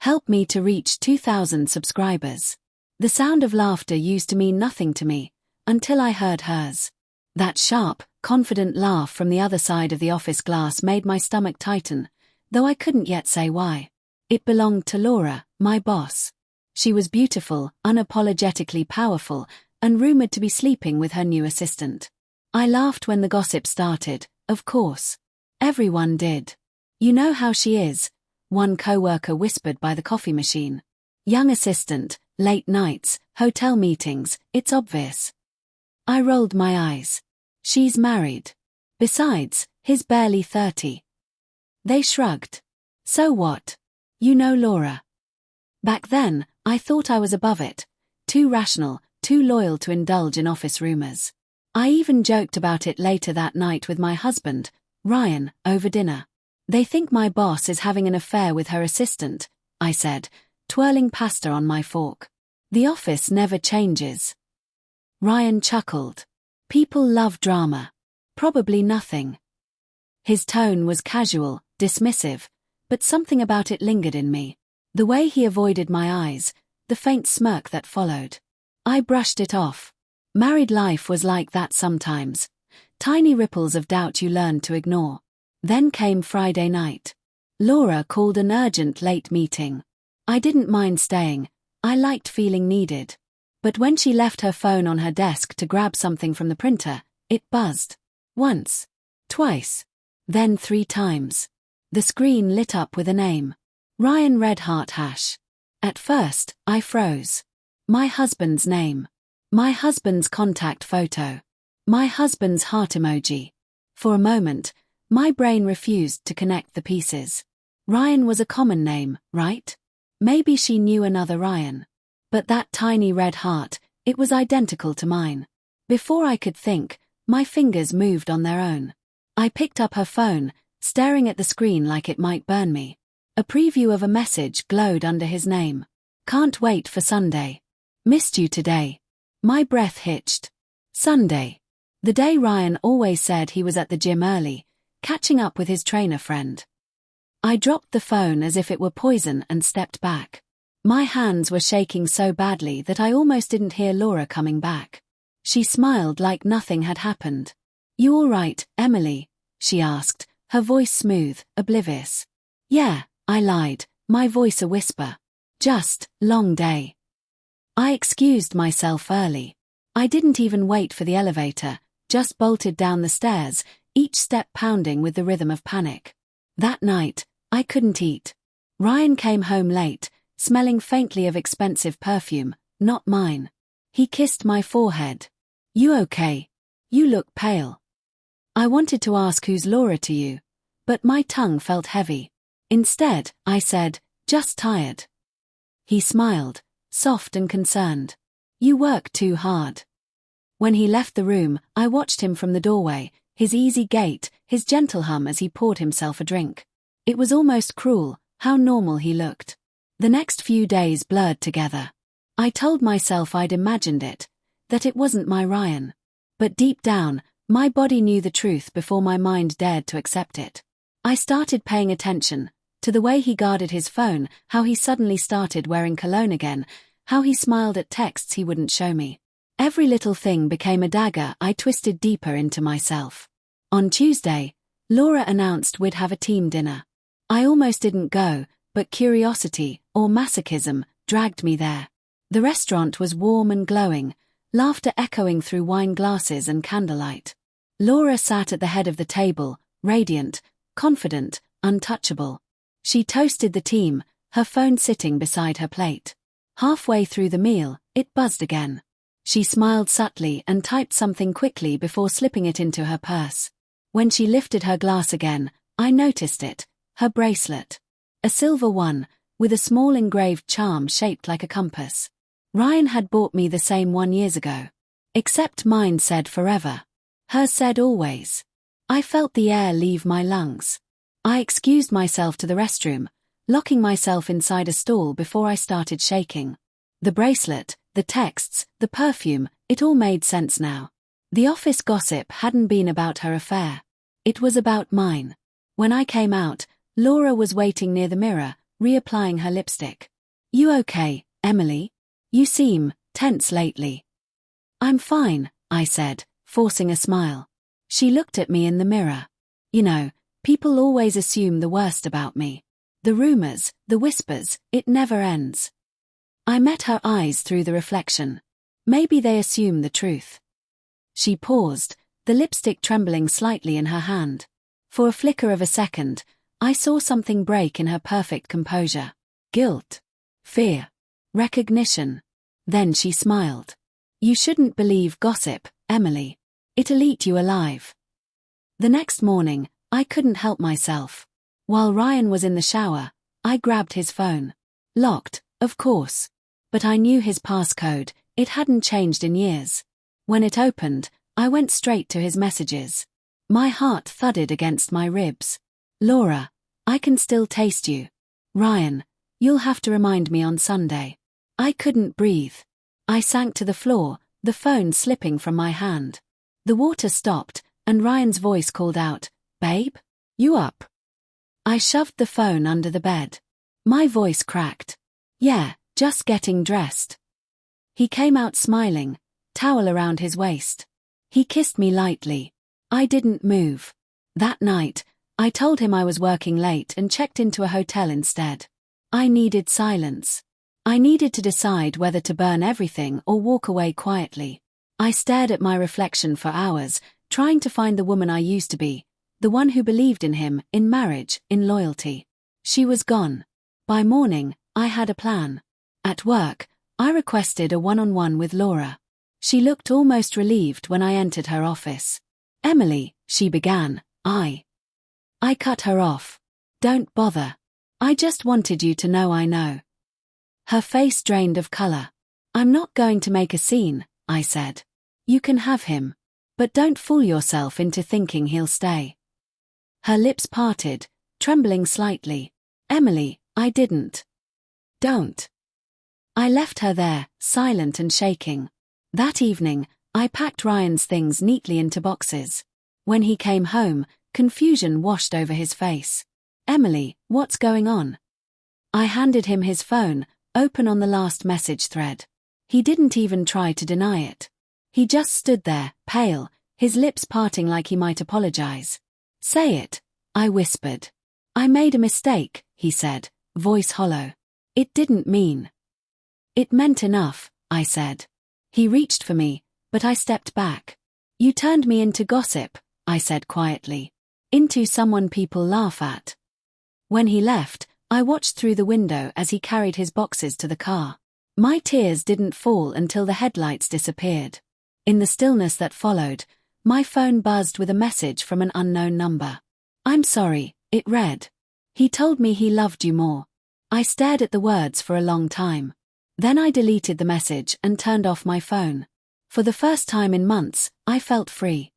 Help me to reach 2,000 subscribers. The sound of laughter used to mean nothing to me, until I heard hers. That sharp, confident laugh from the other side of the office glass made my stomach tighten, though I couldn't yet say why. It belonged to Laura, my boss. She was beautiful, unapologetically powerful, and rumored to be sleeping with her new assistant. I laughed when the gossip started, of course. Everyone did. You know how she is, one coworker whispered by the coffee machine. Young assistant, late nights, hotel meetings, it's obvious. I rolled my eyes. She's married. Besides, he's barely 30. They shrugged. So what? You know Laura. Back then, I thought I was above it. Too rational, too loyal to indulge in office rumors. I even joked about it later that night with my husband, Ryan, over dinner. They think my boss is having an affair with her assistant, I said, twirling pasta on my fork. The office never changes. Ryan chuckled. People love drama. Probably nothing. His tone was casual, dismissive, but something about it lingered in me. The way he avoided my eyes, the faint smirk that followed. I brushed it off. Married life was like that sometimes. Tiny ripples of doubt you learned to ignore. Then came Friday night. Laura called an urgent late meeting. I didn't mind staying. I liked feeling needed. But when she left her phone on her desk to grab something from the printer, it buzzed. Once. Twice. Then 3 times. The screen lit up with a name. Ryan Redheart Hash. At first, I froze. My husband's name. My husband's contact photo. My husband's heart emoji. For a moment, my brain refused to connect the pieces. Ryan was a common name, right? Maybe she knew another Ryan. But that tiny red heart, it was identical to mine. Before I could think, my fingers moved on their own. I picked up her phone, staring at the screen like it might burn me. A preview of a message glowed under his name. Can't wait for Sunday. Missed you today. My breath hitched. Sunday. The day Ryan always said he was at the gym early, catching up with his trainer friend. I dropped the phone as if it were poison and stepped back. My hands were shaking so badly that I almost didn't hear Laura coming back. She smiled like nothing had happened. You all right, Emily? She asked, her voice smooth, oblivious. Yeah, I lied, my voice a whisper. Just, long day. I excused myself early. I didn't even wait for the elevator, just bolted down the stairs, each step pounding with the rhythm of panic. That night, I couldn't eat. Ryan came home late, smelling faintly of expensive perfume, not mine. He kissed my forehead. You okay? You look pale. I wanted to ask who's Laura to you, but my tongue felt heavy. Instead, I said, just tired. He smiled, soft and concerned. You work too hard. When he left the room, I watched him from the doorway, his easy gait, his gentle hum as he poured himself a drink. It was almost cruel, how normal he looked. The next few days blurred together. I told myself I'd imagined it, that it wasn't my Ryan. But deep down, my body knew the truth before my mind dared to accept it. I started paying attention, to the way he guarded his phone, how he suddenly started wearing cologne again, how he smiled at texts he wouldn't show me. Every little thing became a dagger I twisted deeper into myself. On Tuesday, Laura announced we'd have a team dinner. I almost didn't go, but curiosity, or masochism, dragged me there. The restaurant was warm and glowing, laughter echoing through wine glasses and candlelight. Laura sat at the head of the table, radiant, confident, untouchable. She toasted the team, her phone sitting beside her plate. Halfway through the meal, it buzzed again. She smiled subtly and typed something quickly before slipping it into her purse. When she lifted her glass again, I noticed it, her bracelet. A silver one, with a small engraved charm shaped like a compass. Ryan had bought me the same one years ago. Except mine said forever. Hers said always. I felt the air leave my lungs. I excused myself to the restroom, locking myself inside a stall before I started shaking. The bracelet, the texts, the perfume, it all made sense now. The office gossip hadn't been about her affair. It was about mine. When I came out, Laura was waiting near the mirror, reapplying her lipstick. You okay, Emily? You seem tense lately. I'm fine, I said, forcing a smile. She looked at me in the mirror. You know, people always assume the worst about me. The rumors, the whispers, it never ends. I met her eyes through the reflection. Maybe they assume the truth. She paused, the lipstick trembling slightly in her hand. For a flicker of a second, I saw something break in her perfect composure. Guilt. Fear. Recognition. Then she smiled. You shouldn't believe gossip, Emily. It'll eat you alive. The next morning, I couldn't help myself. While Ryan was in the shower, I grabbed his phone. Locked, of course. But I knew his passcode, it hadn't changed in years. When it opened, I went straight to his messages. My heart thudded against my ribs. Laura, I can still taste you. Ryan, you'll have to remind me on Sunday. I couldn't breathe. I sank to the floor, the phone slipping from my hand. The water stopped, and Ryan's voice called out, Babe? You up? I shoved the phone under the bed. My voice cracked. Yeah, just getting dressed. He came out smiling, towel around his waist. He kissed me lightly. I didn't move. That night, I told him I was working late and checked into a hotel instead. I needed silence. I needed to decide whether to burn everything or walk away quietly. I stared at my reflection for hours, trying to find the woman I used to be, the one who believed in him, in marriage, in loyalty. She was gone. By morning, I had a plan. At work, I requested a one-on-one with Laura. She looked almost relieved when I entered her office. Emily, she began, I cut her off. Don't bother. I just wanted you to know I know. Her face drained of color. I'm not going to make a scene, I said. You can have him. But don't fool yourself into thinking he'll stay. Her lips parted, trembling slightly. Emily, I didn't. Don't. I left her there, silent and shaking. That evening, I packed Ryan's things neatly into boxes. When he came home, confusion washed over his face. Emily, what's going on? I handed him his phone, open on the last message thread. He didn't even try to deny it. He just stood there, pale, his lips parting like he might apologize. Say it, I whispered. I made a mistake, he said, voice hollow. It didn't mean. It meant enough, I said. He reached for me, but I stepped back. You turned me into gossip, I said quietly. Into someone people laugh at. When he left, I watched through the window as he carried his boxes to the car. My tears didn't fall until the headlights disappeared. In the stillness that followed, my phone buzzed with a message from an unknown number. I'm sorry, it read. He told me he loved you more. I stared at the words for a long time. Then I deleted the message and turned off my phone. For the first time in months, I felt free.